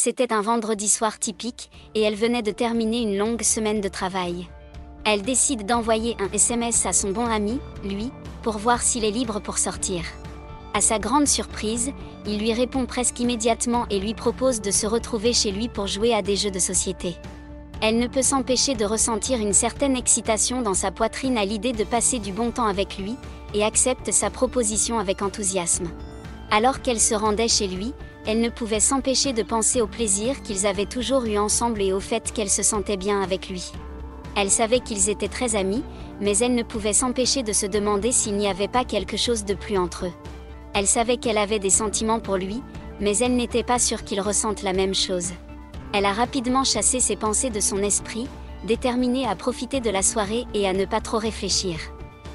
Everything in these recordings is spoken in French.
C'était un vendredi soir typique, et elle venait de terminer une longue semaine de travail. Elle décide d'envoyer un SMS à son bon ami, lui, pour voir s'il est libre pour sortir. À sa grande surprise, il lui répond presque immédiatement et lui propose de se retrouver chez lui pour jouer à des jeux de société. Elle ne peut s'empêcher de ressentir une certaine excitation dans sa poitrine à l'idée de passer du bon temps avec lui, et accepte sa proposition avec enthousiasme. Alors qu'elle se rendait chez lui, elle ne pouvait s'empêcher de penser au plaisir qu'ils avaient toujours eu ensemble et au fait qu'elle se sentait bien avec lui. Elle savait qu'ils étaient très amis, mais elle ne pouvait s'empêcher de se demander s'il n'y avait pas quelque chose de plus entre eux. Elle savait qu'elle avait des sentiments pour lui, mais elle n'était pas sûre qu'ils ressentent la même chose. Elle a rapidement chassé ses pensées de son esprit, déterminée à profiter de la soirée et à ne pas trop réfléchir.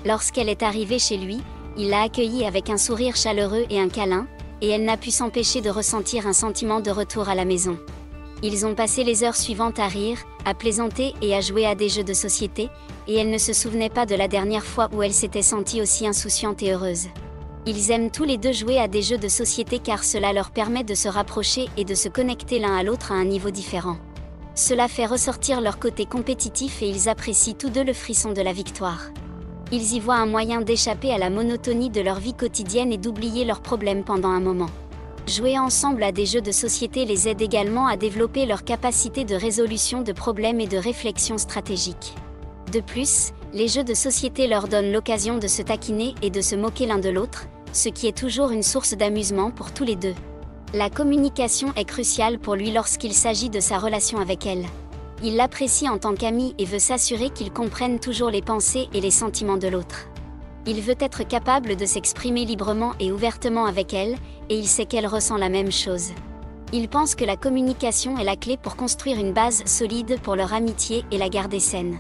Lorsqu'elle est arrivée chez lui, il l'a accueillie avec un sourire chaleureux et un câlin, et elle n'a pu s'empêcher de ressentir un sentiment de retour à la maison. Ils ont passé les heures suivantes à rire, à plaisanter et à jouer à des jeux de société, et elle ne se souvenait pas de la dernière fois où elle s'était sentie aussi insouciante et heureuse. Ils aiment tous les deux jouer à des jeux de société car cela leur permet de se rapprocher et de se connecter l'un à l'autre à un niveau différent. Cela fait ressortir leur côté compétitif et ils apprécient tous deux le frisson de la victoire. Ils y voient un moyen d'échapper à la monotonie de leur vie quotidienne et d'oublier leurs problèmes pendant un moment. Jouer ensemble à des jeux de société les aide également à développer leur capacité de résolution de problèmes et de réflexion stratégique. De plus, les jeux de société leur donnent l'occasion de se taquiner et de se moquer l'un de l'autre, ce qui est toujours une source d'amusement pour tous les deux. La communication est cruciale pour lui lorsqu'il s'agit de sa relation avec elle. Il l'apprécie en tant qu'ami et veut s'assurer qu'il comprenne toujours les pensées et les sentiments de l'autre. Il veut être capable de s'exprimer librement et ouvertement avec elle, et il sait qu'elle ressent la même chose. Il pense que la communication est la clé pour construire une base solide pour leur amitié et la garder saine.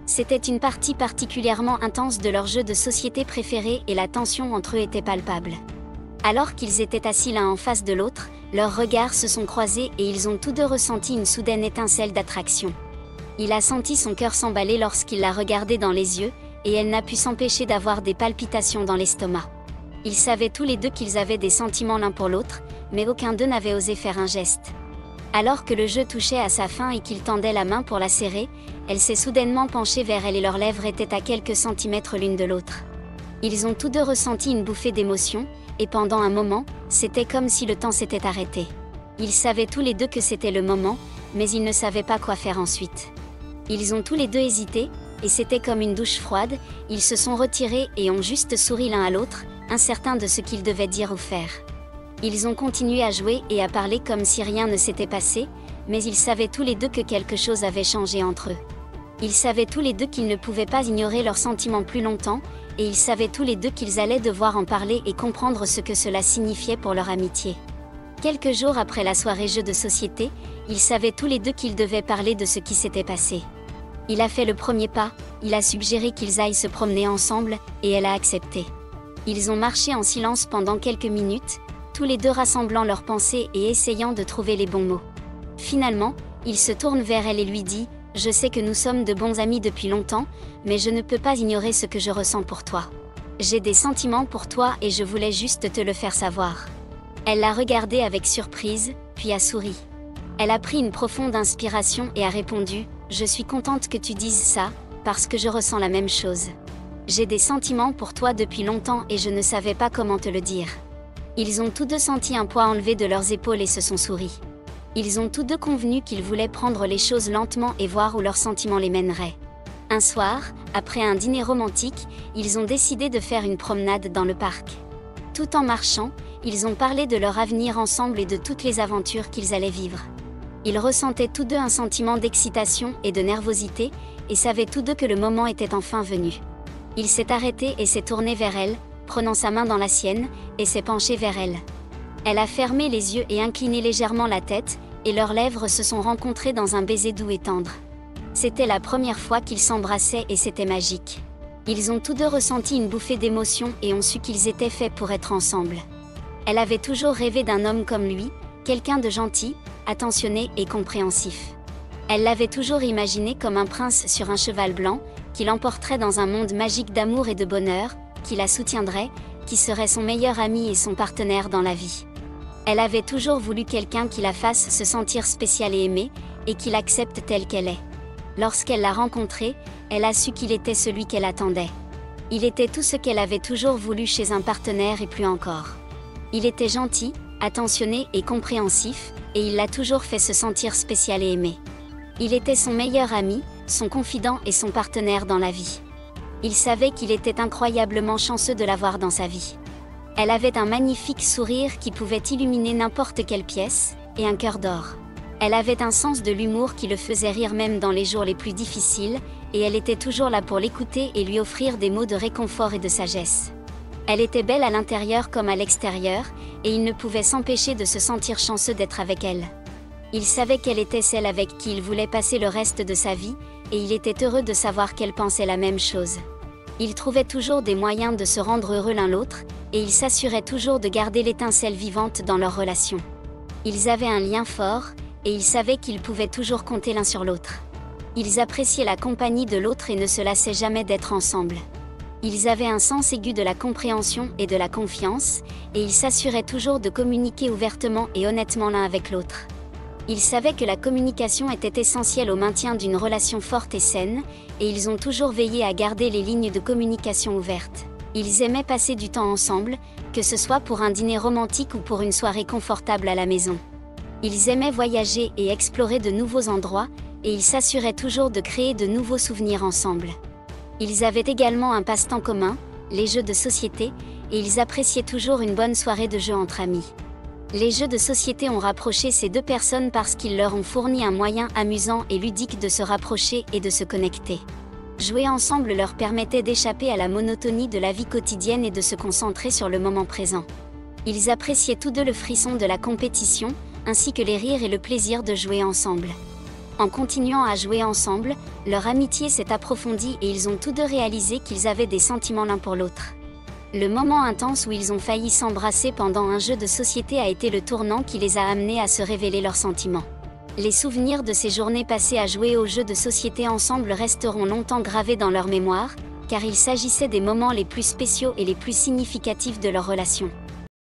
C'était une partie particulièrement intense de leur jeu de société préféré et la tension entre eux était palpable. Alors qu'ils étaient assis l'un en face de l'autre, leurs regards se sont croisés et ils ont tous deux ressenti une soudaine étincelle d'attraction. Il a senti son cœur s'emballer lorsqu'il l'a regardée dans les yeux, et elle n'a pu s'empêcher d'avoir des palpitations dans l'estomac. Ils savaient tous les deux qu'ils avaient des sentiments l'un pour l'autre, mais aucun d'eux n'avait osé faire un geste. Alors que le jeu touchait à sa fin et qu'il tendait la main pour la serrer, elle s'est soudainement penchée vers elle et leurs lèvres étaient à quelques centimètres l'une de l'autre. Ils ont tous deux ressenti une bouffée d'émotion, et pendant un moment, c'était comme si le temps s'était arrêté. Ils savaient tous les deux que c'était le moment, mais ils ne savaient pas quoi faire ensuite. Ils ont tous les deux hésité, et c'était comme une douche froide, ils se sont retirés et ont juste souri l'un à l'autre, incertains de ce qu'ils devaient dire ou faire. Ils ont continué à jouer et à parler comme si rien ne s'était passé, mais ils savaient tous les deux que quelque chose avait changé entre eux. Ils savaient tous les deux qu'ils ne pouvaient pas ignorer leurs sentiments plus longtemps, et ils savaient tous les deux qu'ils allaient devoir en parler et comprendre ce que cela signifiait pour leur amitié. Quelques jours après la soirée jeu de société, ils savaient tous les deux qu'ils devaient parler de ce qui s'était passé. Il a fait le premier pas, il a suggéré qu'ils aillent se promener ensemble, et elle a accepté. Ils ont marché en silence pendant quelques minutes, tous les deux rassemblant leurs pensées et essayant de trouver les bons mots. Finalement, il se tourne vers elle et lui dit « Je sais que nous sommes de bons amis depuis longtemps, mais je ne peux pas ignorer ce que je ressens pour toi. J'ai des sentiments pour toi et je voulais juste te le faire savoir. » Elle l'a regardé avec surprise, puis a souri. Elle a pris une profonde inspiration et a répondu « Je suis contente que tu dises ça, parce que je ressens la même chose. J'ai des sentiments pour toi depuis longtemps et je ne savais pas comment te le dire. » Ils ont tous deux senti un poids enlevé de leurs épaules et se sont souris. Ils ont tous deux convenu qu'ils voulaient prendre les choses lentement et voir où leurs sentiments les mèneraient. Un soir, après un dîner romantique, ils ont décidé de faire une promenade dans le parc. Tout en marchant, ils ont parlé de leur avenir ensemble et de toutes les aventures qu'ils allaient vivre. Ils ressentaient tous deux un sentiment d'excitation et de nervosité, et savaient tous deux que le moment était enfin venu. Il s'est arrêté et s'est tourné vers elle, prenant sa main dans la sienne, et s'est penché vers elle. Elle a fermé les yeux et incliné légèrement la tête, et leurs lèvres se sont rencontrées dans un baiser doux et tendre. C'était la première fois qu'ils s'embrassaient et c'était magique. Ils ont tous deux ressenti une bouffée d'émotion et ont su qu'ils étaient faits pour être ensemble. Elle avait toujours rêvé d'un homme comme lui, quelqu'un de gentil, attentionné et compréhensif. Elle l'avait toujours imaginé comme un prince sur un cheval blanc, qui l'emporterait dans un monde magique d'amour et de bonheur, qui la soutiendrait, qui serait son meilleur ami et son partenaire dans la vie. Elle avait toujours voulu quelqu'un qui la fasse se sentir spéciale et aimée, et qui l'accepte telle qu'elle est. Lorsqu'elle l'a rencontré, elle a su qu'il était celui qu'elle attendait. Il était tout ce qu'elle avait toujours voulu chez un partenaire et plus encore. Il était gentil, attentionné et compréhensif, et il l'a toujours fait se sentir spéciale et aimée. Il était son meilleur ami, son confident et son partenaire dans la vie. Il savait qu'il était incroyablement chanceux de l'avoir dans sa vie. Elle avait un magnifique sourire qui pouvait illuminer n'importe quelle pièce, et un cœur d'or. Elle avait un sens de l'humour qui le faisait rire même dans les jours les plus difficiles, et elle était toujours là pour l'écouter et lui offrir des mots de réconfort et de sagesse. Elle était belle à l'intérieur comme à l'extérieur, et il ne pouvait s'empêcher de se sentir chanceux d'être avec elle. Il savait qu'elle était celle avec qui il voulait passer le reste de sa vie, et il était heureux de savoir qu'elle pensait la même chose. Ils trouvaient toujours des moyens de se rendre heureux l'un l'autre, et ils s'assuraient toujours de garder l'étincelle vivante dans leur relation. Ils avaient un lien fort, et ils savaient qu'ils pouvaient toujours compter l'un sur l'autre. Ils appréciaient la compagnie de l'autre et ne se lassaient jamais d'être ensemble. Ils avaient un sens aigu de la compréhension et de la confiance, et ils s'assuraient toujours de communiquer ouvertement et honnêtement l'un avec l'autre. Ils savaient que la communication était essentielle au maintien d'une relation forte et saine, et ils ont toujours veillé à garder les lignes de communication ouvertes. Ils aimaient passer du temps ensemble, que ce soit pour un dîner romantique ou pour une soirée confortable à la maison. Ils aimaient voyager et explorer de nouveaux endroits, et ils s'assuraient toujours de créer de nouveaux souvenirs ensemble. Ils avaient également un passe-temps commun, les jeux de société, et ils appréciaient toujours une bonne soirée de jeux entre amis. Les jeux de société ont rapproché ces deux personnes parce qu'ils leur ont fourni un moyen amusant et ludique de se rapprocher et de se connecter. Jouer ensemble leur permettait d'échapper à la monotonie de la vie quotidienne et de se concentrer sur le moment présent. Ils appréciaient tous deux le frisson de la compétition, ainsi que les rires et le plaisir de jouer ensemble. En continuant à jouer ensemble, leur amitié s'est approfondie et ils ont tous deux réalisé qu'ils avaient des sentiments l'un pour l'autre. Le moment intense où ils ont failli s'embrasser pendant un jeu de société a été le tournant qui les a amenés à se révéler leurs sentiments. Les souvenirs de ces journées passées à jouer aux jeux de société ensemble resteront longtemps gravés dans leur mémoire, car il s'agissait des moments les plus spéciaux et les plus significatifs de leur relation.